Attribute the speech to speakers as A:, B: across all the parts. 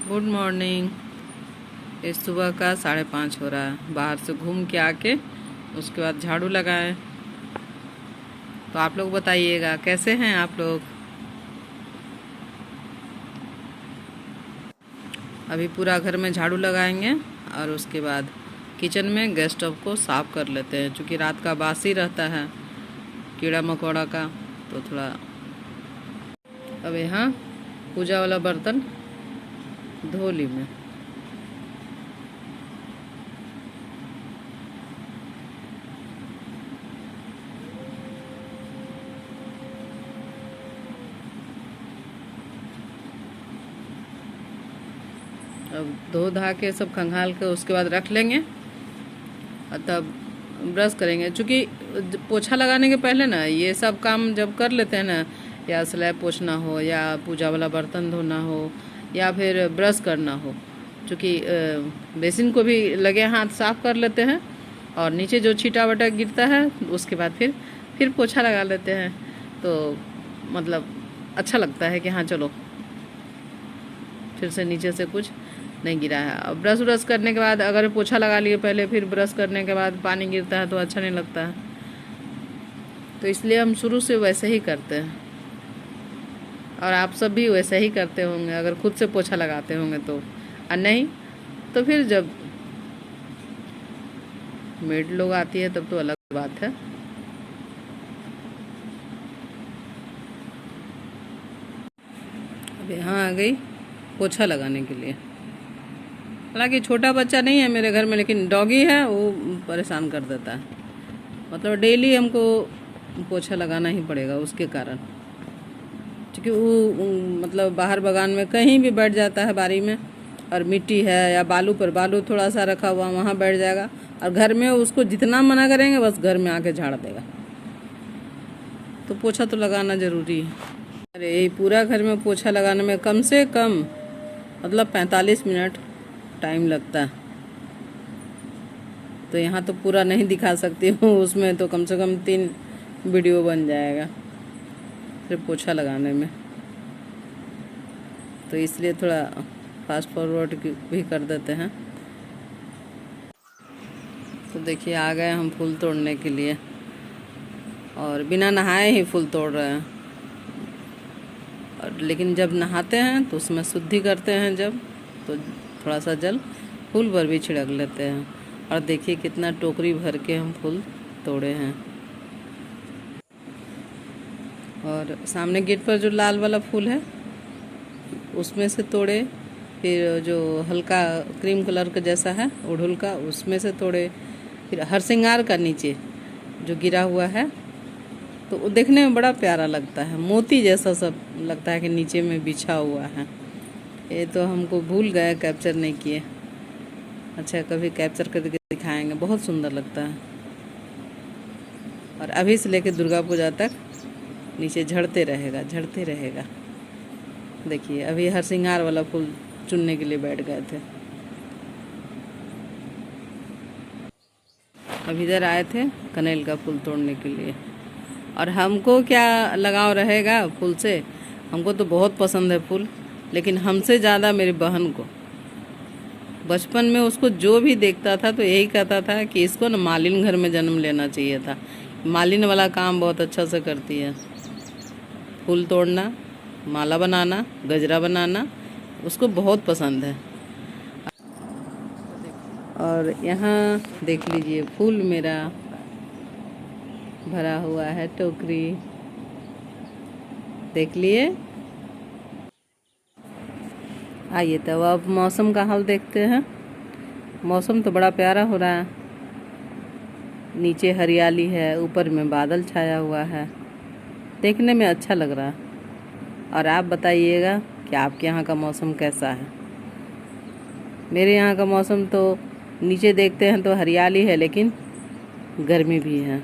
A: Good morning. इस सुबह का 5:30 हो रहा है। बाहर से घूम के आके उसके बाद झाड़ू लगाएं। तो आप लोग बताइएगा कैसे हैं आप लोग। अभी पूरा घर में झाड़ू लगाएंगे और उसके बाद किचन में गैस स्टोव को साफ़ कर लेते हैं, क्योंकि रात का बासी रहता है कीड़ा मकोड़ा का। तो थोड़ा अब यहाँ पूजा वाला बर्तन धो ली मैं। अब धो धा के सब खंगाल के उसके बाद रख लेंगे और तब ब्रश करेंगे। चूँकि पोछा लगाने के पहले ना ये सब काम जब कर लेते हैं ना, या स्लैब पोछना हो या पूजा वाला बर्तन धोना हो या फिर ब्रश करना हो, चूँकि बेसिन को भी लगे हाथ साफ़ कर लेते हैं और नीचे जो छीटा वटा गिरता है उसके बाद फिर पोछा लगा लेते हैं। तो मतलब अच्छा लगता है कि हाँ चलो फिर से नीचे से कुछ नहीं गिरा है। अब ब्रश व्रश करने के बाद अगर पोछा लगा लिए पहले फिर ब्रश करने के बाद पानी गिरता है तो अच्छा नहीं लगता है। तो इसलिए हम शुरू से वैसे ही करते हैं और आप सब भी वैसे ही करते होंगे अगर खुद से पोछा लगाते होंगे तो। और नहीं तो फिर जब मेड लोग आती है तब तो अलग बात है। अब यहाँ आ गई पोछा लगाने के लिए। हालांकि छोटा बच्चा नहीं है मेरे घर में, लेकिन डॉगी है, वो परेशान कर देता है। मतलब डेली हमको पोछा लगाना ही पड़ेगा उसके कारण, क्योंकि वो मतलब बाहर बागान में कहीं भी बैठ जाता है बारी में, और मिट्टी है या बालू पर बालू थोड़ा सा रखा हुआ वहाँ बैठ जाएगा, और घर में उसको जितना मना करेंगे बस घर में आके झाड़ देगा। तो पोछा तो लगाना ज़रूरी है। अरे पूरा घर में पोछा लगाने में कम से कम मतलब 45 मिनट टाइम लगता है। तो यहाँ तो पूरा नहीं दिखा सकती हूँ, उसमें तो कम से कम 3 वीडियो बन जाएगा सिर्फ पोछा लगाने में। तो इसलिए थोड़ा फास्ट फॉरवर्ड भी कर देते हैं। तो देखिए आ गए हम फूल तोड़ने के लिए, और बिना नहाए ही फूल तोड़ रहे हैं। और लेकिन जब नहाते हैं तो उसमें शुद्धि करते हैं जब, तो थोड़ा सा जल फूल पर भी छिड़क लेते हैं। और देखिए कितना टोकरी भर के हम फूल तोड़े हैं। और सामने गेट पर जो लाल वाला फूल है उसमें से तोड़े, फिर जो हल्का क्रीम कलर का जैसा है उड़हुल का उसमें से तोड़े, फिर हरसिंगार का नीचे जो गिरा हुआ है तो वो देखने में बड़ा प्यारा लगता है, मोती जैसा सब लगता है कि नीचे में बिछा हुआ है। ये तो हमको भूल गए, कैप्चर नहीं किए। अच्छा कभी कैप्चर करके दिखाएंगे, बहुत सुंदर लगता है। और अभी से लेकर दुर्गा पूजा तक नीचे झड़ते रहेगा झड़ते रहेगा। देखिए अभी हरसिंगार वाला फूल चुनने के लिए बैठ गए थे। अभी इधर आए थे कनेल का फूल तोड़ने के लिए। और हमको क्या लगाव रहेगा फूल से, हमको तो बहुत पसंद है फूल, लेकिन हमसे ज़्यादा मेरी बहन को। बचपन में उसको जो भी देखता था तो यही कहता था कि इसको ना मालिन घर में जन्म लेना चाहिए था। मालिन वाला काम बहुत अच्छा से करती है, फूल तोड़ना, माला बनाना, गजरा बनाना, उसको बहुत पसंद है। और यहाँ देख लीजिए फूल मेरा भरा हुआ है टोकरी, देख लिए। आइए तब अब मौसम का हाल देखते हैं। मौसम तो बड़ा प्यारा हो रहा है, नीचे हरियाली है, ऊपर में बादल छाया हुआ है, देखने में अच्छा लग रहा है। और आप बताइएगा कि आपके यहाँ का मौसम कैसा है। मेरे यहाँ का मौसम तो नीचे देखते हैं तो हरियाली है, लेकिन गर्मी भी है।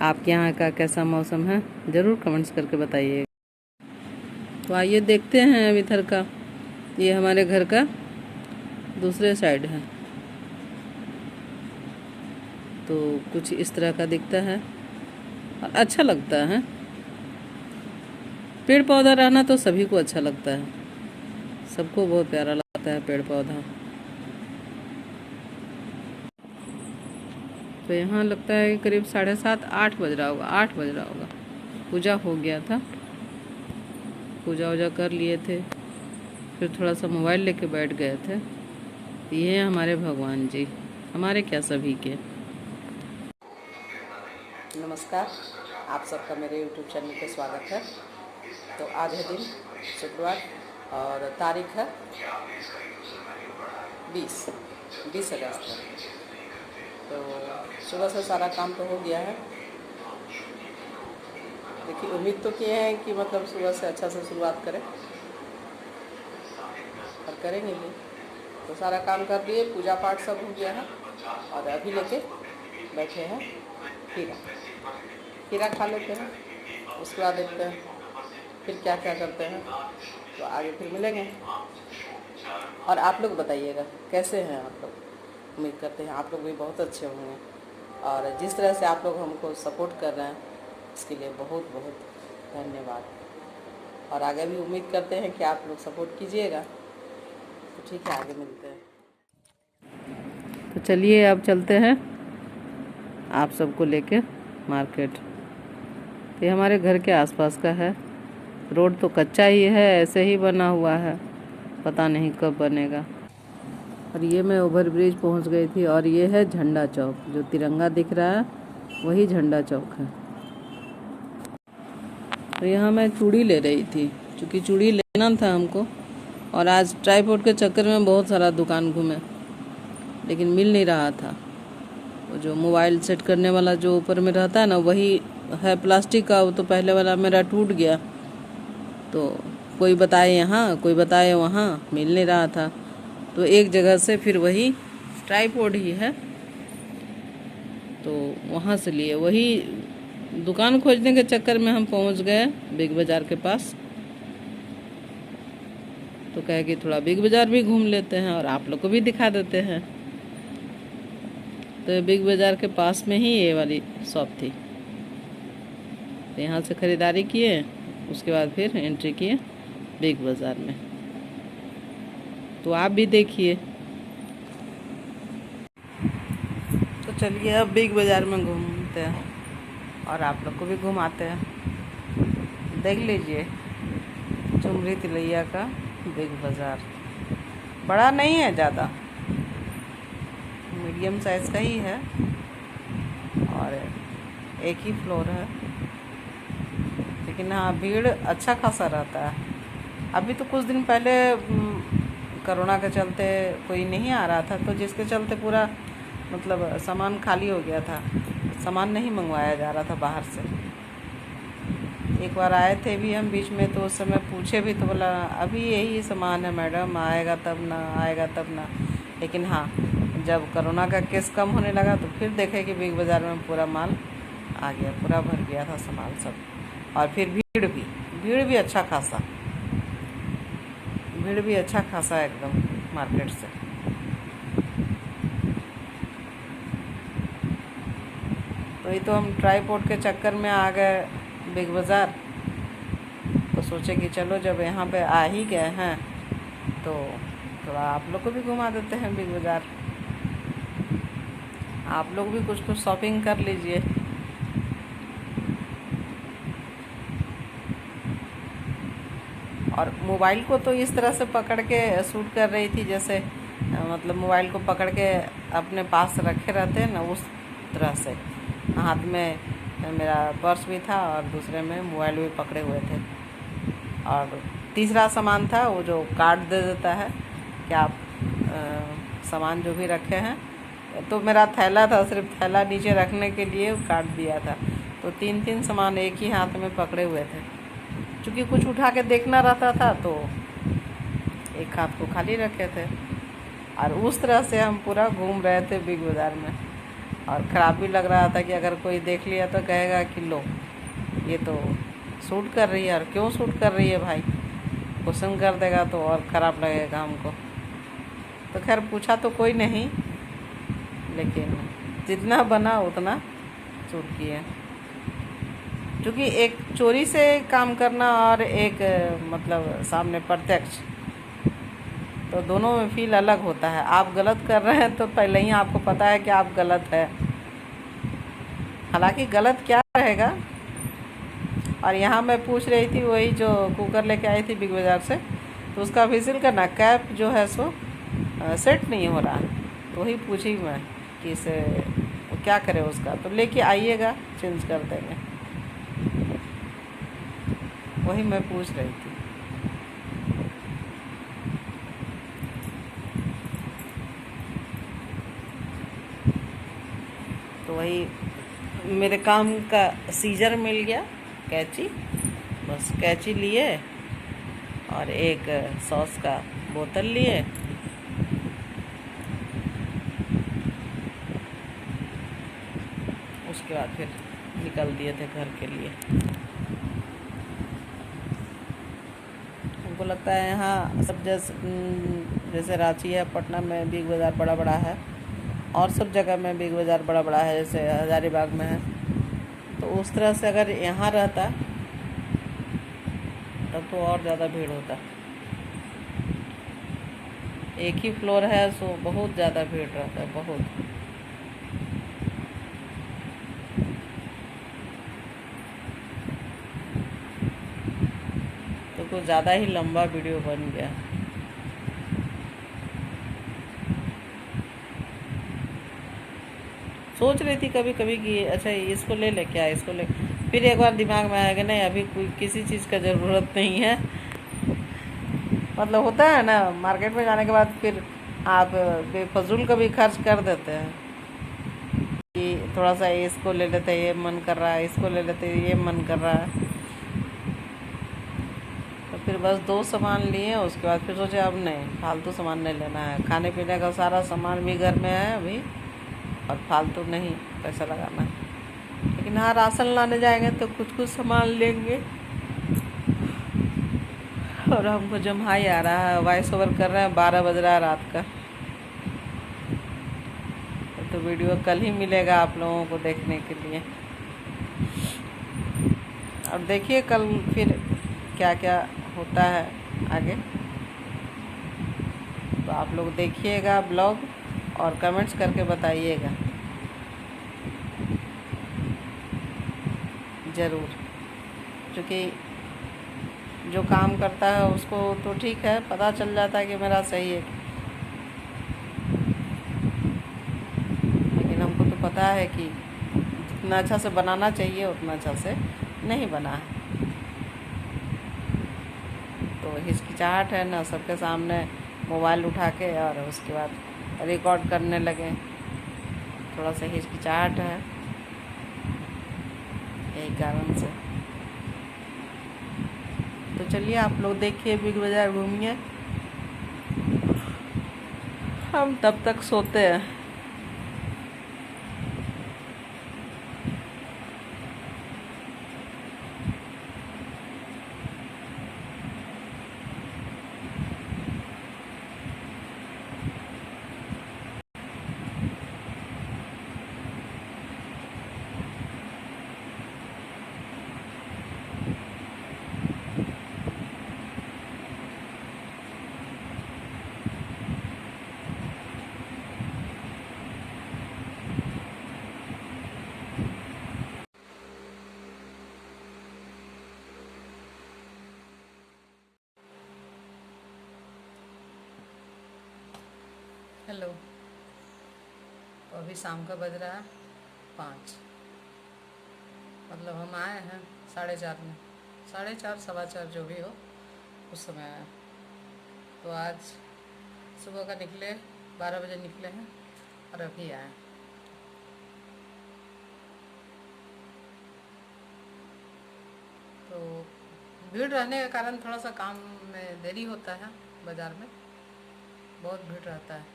A: आपके यहाँ का कैसा मौसम है ज़रूर कमेंट्स करके बताइएगा। तो आइए देखते हैं अब इधर का, ये हमारे घर का दूसरे साइड है, तो कुछ इस तरह का दिखता है और अच्छा लगता है। पेड़ पौधा रहना तो सभी को अच्छा लगता है। सबको बहुत प्यारा लगता है पेड़ पौधा। तो यहाँ लगता है करीब 7:30-8 बज रहा होगा, 8 बज रहा होगा। पूजा हो गया था, पूजा वूजा कर लिए थे, फिर थोड़ा सा मोबाइल लेके बैठ गए थे। ये हैं हमारे भगवान जी, हमारे क्या सभी के। नमस्कार, आप सबका मेरे YouTube चैनल पे स्वागत है। तो आज है दिन शुक्रवार और तारीख है 20 अगस्त है। तो सुबह से सारा काम तो हो गया है। देखिए, उम्मीद तो किए हैं कि मतलब सुबह से अच्छा से शुरुआत करें और करेंगे भी। तो सारा काम कर दिए, पूजा पाठ सब हो गया है और अभी लेके बैठे हैं खीरा खा लेते हैं, उसके बाद देखते हैं फिर क्या क्या करते हैं। तो आगे फिर मिलेंगे। और आप लोग बताइएगा कैसे हैं आप लोग। उम्मीद करते हैं आप लोग भी बहुत अच्छे होंगे और जिस तरह से आप लोग हमको सपोर्ट कर रहे हैं इसके लिए बहुत बहुत धन्यवाद। और आगे भी उम्मीद करते हैं कि आप लोग सपोर्ट कीजिएगा। तो ठीक है, आगे मिलते हैं। तो चलिए अब चलते हैं आप सबको लेके मार्केट। ये हमारे घर के आसपास का है। रोड तो कच्चा ही है, ऐसे ही बना हुआ है, पता नहीं कब बनेगा। और ये मैं ओवर ब्रिज पहुंच गई थी और ये है झंडा चौक, जो तिरंगा दिख रहा है वही झंडा चौक है। तो यहाँ मैं चूड़ी ले रही थी, क्योंकि चूड़ी लेना था हमको। और आज ट्राईपोड के चक्कर में बहुत सारा दुकान घूमे, लेकिन मिल नहीं रहा था। वो जो मोबाइल सेट करने वाला जो ऊपर में रहता है ना, वही है प्लास्टिक का। वो तो पहले वाला मेरा टूट गया। तो कोई बताए यहाँ, कोई बताए वहाँ, मिल नहीं रहा था। तो एक जगह से फिर वही ट्राईपोड ही है, तो वहाँ से लिए। वही दुकान खोजने के चक्कर में हम पहुँच गए बिग बाज़ार के पास। तो कहे कि थोड़ा बिग बाज़ार भी घूम लेते हैं और आप लोग को भी दिखा देते हैं। तो बिग बाज़ार के पास में ही ये वाली शॉप थी। तो यहाँ से ख़रीदारी किए, उसके बाद फिर एंट्री किए बिग बाज़ार में। तो आप भी देखिए। तो चलिए अब बिग बाज़ार में घूमते हैं और आप लोग को भी घुमाते हैं। देख लीजिए, चुमरी तिलैया का बिग बाज़ार बड़ा नहीं है, ज़्यादा मीडियम साइज़ का ही है और एक ही फ्लोर है। लेकिन हाँ, भीड़ अच्छा खासा रहता है। अभी तो कुछ दिन पहले कोरोना के चलते कोई नहीं आ रहा था, तो जिसके चलते पूरा मतलब सामान खाली हो गया था। सामान नहीं मंगवाया जा रहा था बाहर से। एक बार आए थे भी हम बीच में, तो उस समय पूछे भी तो बोला अभी यही सामान है मैडम, आएगा तब ना, आएगा तब ना। लेकिन हाँ, जब कोरोना का केस कम होने लगा तो फिर देखे कि बिग बाज़ार में पूरा माल आ गया, पूरा भर गया था सामान सब। और फिर भीड़ भी अच्छा खासा, भीड़ भी अच्छा खासा एकदम मार्केट से। तो ये तो हम ट्राईपोड के चक्कर में आ गए बिग बाज़ार। तो सोचे कि चलो जब यहाँ पे आ ही गए हैं तो थोड़ा आप लोग को भी घुमा देते हैं बिग बाज़ार। आप लोग भी कुछ कुछ शॉपिंग कर लीजिए। और मोबाइल को तो इस तरह से पकड़ के शूट कर रही थी, जैसे मतलब मोबाइल को पकड़ के अपने पास रखे रहते हैं ना, उस तरह से। हाथ में मेरा पर्स भी था और दूसरे में मोबाइल भी पकड़े हुए थे। और तीसरा सामान था वो जो कार्ड दे देता है कि आप सामान जो भी रखे हैं। तो मेरा थैला था, सिर्फ थैला नीचे रखने के लिए कार्ड दिया था। तो 3 सामान एक ही हाथ में पकड़े हुए थे। क्योंकि कुछ उठा के देखना रहता था तो एक हाथ को खाली रखे थे। और उस तरह से हम पूरा घूम रहे थे बिग बाज़ार में। और ख़राब भी लग रहा था कि अगर कोई देख लिया तो कहेगा कि लो, ये तो शूट कर रही है, और क्यों शूट कर रही है भाई, क्वेश्चन कर देगा तो और ख़राब लगेगा हमको। तो खैर पूछा तो कोई नहीं, लेकिन जितना बना उतना शूट किए। क्योंकि एक चोरी से काम करना और एक मतलब सामने प्रत्यक्ष तो दोनों में फील अलग होता है। आप गलत कर रहे हैं तो पहले ही आपको पता है कि आप गलत है, हालांकि गलत क्या रहेगा। और यहाँ मैं पूछ रही थी वही जो कुकर लेके आई थी बिग बाज़ार से, तो उसका विजिल का ना कैप जो है सो सेट नहीं हो रहा, तो वही पूछी मैं कि इसे क्या करें उसका। तो लेके आइएगा, चेंज कर देंगे, वही मैं पूछ रही थी। तो वही मेरे काम का सीजर मिल गया, कैंची, बस कैंची लिए और एक सॉस का बोतल लिए। उसके बाद फिर निकल दिए थे घर के लिए। हमको लगता है यहाँ सब जैसे रांची है, पटना में बिग बाज़ार बड़ा बड़ा है, और सब जगह में बिग बाज़ार बड़ा बड़ा है, जैसे हज़ारीबाग में है। तो उस तरह से अगर यहाँ रहता तब तो और ज़्यादा भीड़ होता। एक ही फ्लोर है, सो बहुत ज़्यादा भीड़ रहता है, बहुत। तो कुछ ज़्यादा ही लंबा वीडियो बन गया। सोच रही थी कभी कभी कि अच्छा इसको ले ले, क्या इसको ले, फिर एक बार दिमाग में आएगा नहीं अभी कोई किसी चीज़ का ज़रूरत नहीं है। मतलब होता है ना, मार्केट में जाने के बाद फिर आप बेफजूल का भी खर्च कर देते हैं कि थोड़ा सा इसको ले लेते हैं, ये मन कर रहा है, इसको ले लेते हैं, ये मन कर रहा है। तो फिर बस 2 सामान लिए, उसके बाद फिर सोचे अब नहीं, फालतू सामान नहीं लेना है। खाने पीने का सारा सामान भी घर में है अभी, और फालतू नहीं पैसा लगाना है। लेकिन हाँ, राशन लाने जाएंगे तो कुछ सामान लेंगे। और हमको जम्हाई आ रहा है, वॉइस ओवर कर रहे हैं, 12 बज रहा है रात का। तो वीडियो कल ही मिलेगा आप लोगों को देखने के लिए। और देखिए कल फिर क्या क्या होता है आगे। तो आप लोग देखिएगा ब्लॉग और कमेंट्स करके बताइएगा ज़रूर, क्योंकि जो काम करता है उसको तो ठीक है, पता चल जाता है कि मेरा सही है, लेकिन हमको तो पता है कि जितना अच्छा से बनाना चाहिए उतना अच्छा से नहीं बना है। तो हिचकिचाहट है ना, सबके सामने मोबाइल उठा के और उसके बाद रिकॉर्ड करने लगे, थोड़ा सा हिचकिचाहट है, यही कारण से। तो चलिए आप लोग देखिए, बिग बाज़ार घूमिए, हम तब तक सोते हैं। हेलो, तो अभी शाम का बज रहा है 5, मतलब हम आए हैं 4:30 में, 4:30 4:15 जो भी हो उस समय आए। तो आज सुबह का निकले, 12 बजे निकले हैं और अभी आए। तो भीड़ रहने के कारण थोड़ा सा काम में देरी होता है, बाज़ार में बहुत भीड़ रहता है।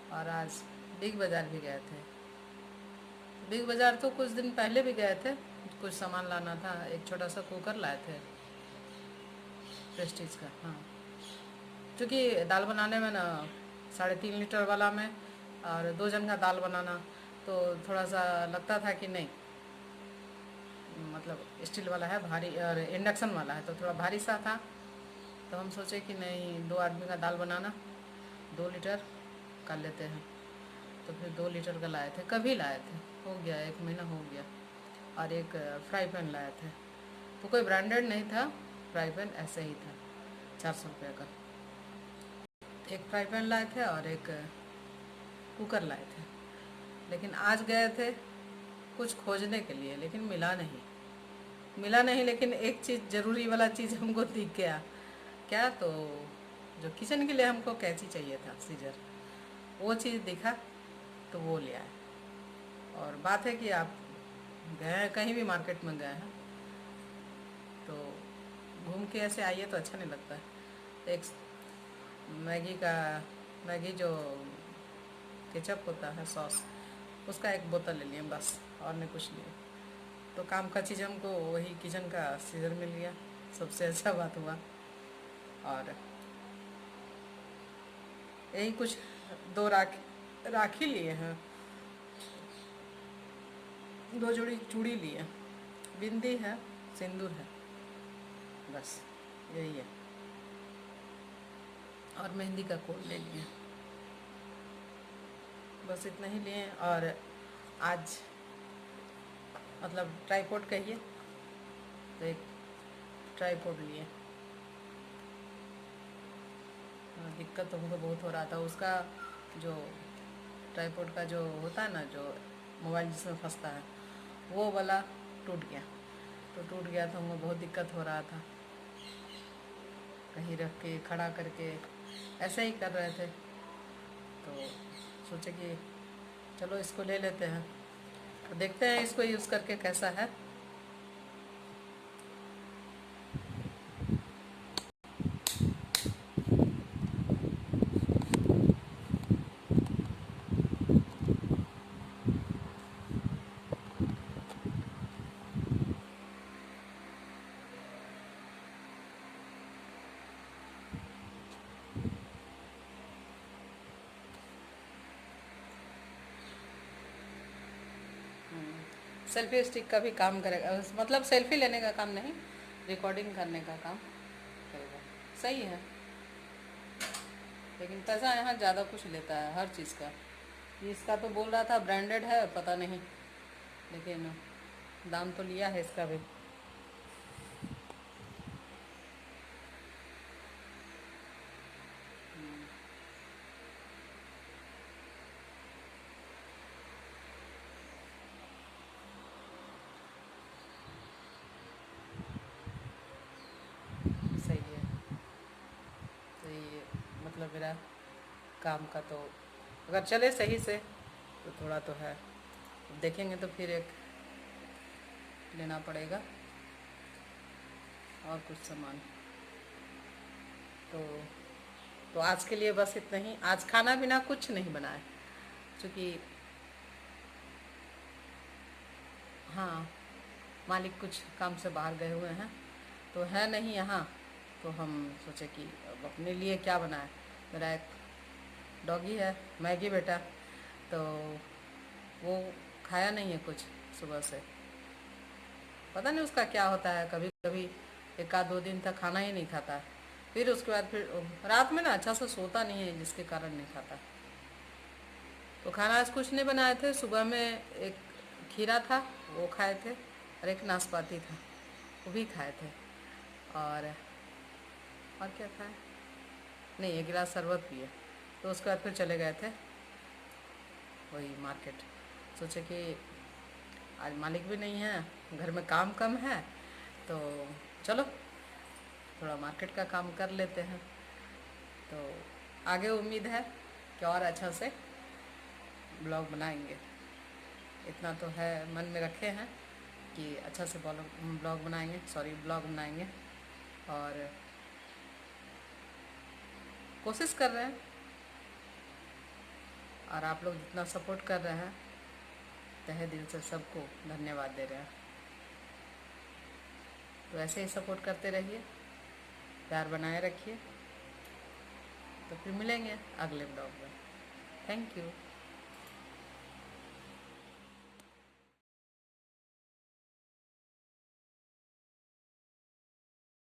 A: और आज बिग बाज़ार भी गए थे। बिग बाज़ार तो कुछ दिन पहले भी गए थे, कुछ सामान लाना था, एक छोटा सा कुकर लाए थे प्रेस्टीज का। हाँ, क्योंकि दाल बनाने में ना 3.5 लीटर वाला में और 2 जन का दाल बनाना, तो थोड़ा सा लगता था कि नहीं, मतलब स्टील वाला है भारी और इंडक्शन वाला है तो थोड़ा भारी सा था, तो तो हम सोचे कि नहीं 2 आदमी का दाल बनाना, 2 लीटर कर लेते हैं। तो फिर 2 लीटर का लाए थे, कभी लाए थे, हो गया 1 महीना हो गया। और एक फ्राई पैन लाए थे, तो कोई ब्रांडेड नहीं था फ्राई पैन, ऐसे ही था 400 रुपये का। एक फ्राई पैन लाए थे और एक कुकर लाए थे। लेकिन आज गए थे कुछ खोजने के लिए, लेकिन मिला नहीं। लेकिन एक चीज़ ज़रूरी वाला चीज़ हमको दिख गया। क्या? तो जो किचन के लिए हमको कैंची चाहिए था, सीजर, वो चीज़ दिखा तो वो ले आए। और बात है कि आप गए हैं कहीं भी मार्केट में गए हैं तो घूम के ऐसे आइए तो अच्छा नहीं लगता है। एक मैगी जो केचप होता है, सॉस, उसका एक बोतल ले लिए बस, और नहीं कुछ लिए। तो काम का चीज़ हमको वही किचन का सीजर मिल गया, सबसे अच्छा बात हुआ। और यही कुछ 2 राखी लिए हैं, 2 जोड़ी चूड़ी लिए, बिंदी है, सिंदूर है, बस यही है। और मेहंदी का कोड ले लिए, बस इतना ही लिए। और आज मतलब ट्राईपोड कहिए तो एक ट्राईपोड लिए। दिक्कत तो हमको बहुत हो रहा था, उसका जो ट्राईपोड का जो होता है ना, जो मोबाइल जिसमें फंसता है, वो वाला टूट गया। तो टूट गया तो हमको बहुत दिक्कत हो रहा था, कहीं रख के खड़ा करके ऐसे ही कर रहे थे। तो सोचे कि चलो इसको ले लेते हैं, तो देखते हैं इसको यूज़ करके कैसा है। सेल्फी स्टिक का भी काम करेगा, मतलब सेल्फी लेने का काम नहीं, रिकॉर्डिंग करने का काम करेगा। सही है, लेकिन पैसा यहाँ ज़्यादा कुछ लेता है हर चीज़ का। इसका तो बोल रहा था ब्रांडेड है, पता नहीं, लेकिन दाम तो लिया है इसका भी। सही है। तो ये मतलब मेरा काम का तो अगर चले सही से तो थोड़ा तो है, देखेंगे तो फिर एक लेना पड़ेगा और कुछ सामान। तो आज के लिए बस इतना ही। आज खाना पीना कुछ नहीं बनाए, क्योंकि हाँ, मालिक कुछ काम से बाहर गए हुए हैं, तो है नहीं यहाँ। तो हम सोचे कि अब अपने लिए क्या बनाए। मेरा एक डॉगी है, मैगी बेटा, तो वो खाया नहीं है कुछ सुबह से, पता नहीं उसका क्या होता है। कभी कभी 1-2 दिन तक खाना ही नहीं खाता, फिर उसके बाद फिर रात में ना अच्छा से सोता नहीं है, जिसके कारण नहीं खाता। तो खाना आज कुछ नहीं बनाए थे। सुबह में एक खीरा था, वो खाए थे, और एक नाशपाती था, वो भी खाए थे। और क्या खाए, नहीं, 1 गिलास शरबत पिए। तो उसके बाद फिर चले गए थे वही मार्केट। सोचे कि आज मालिक भी नहीं है, घर में काम कम है, तो चलो थोड़ा मार्केट का काम कर लेते हैं। तो आगे उम्मीद है कि और अच्छा से ब्लॉग बनाएंगे। इतना तो है, मन में रखे हैं कि अच्छा से ब्लॉग बनाएंगे। और कोशिश कर रहे हैं, और आप लोग जितना सपोर्ट कर रहे हैं, तहे दिल से सबको धन्यवाद दे रहे हैं। तो ऐसे ही सपोर्ट करते रहिए, प्यार बनाए रखिए। तो फिर मिलेंगे अगले ब्लॉग में। Thank you.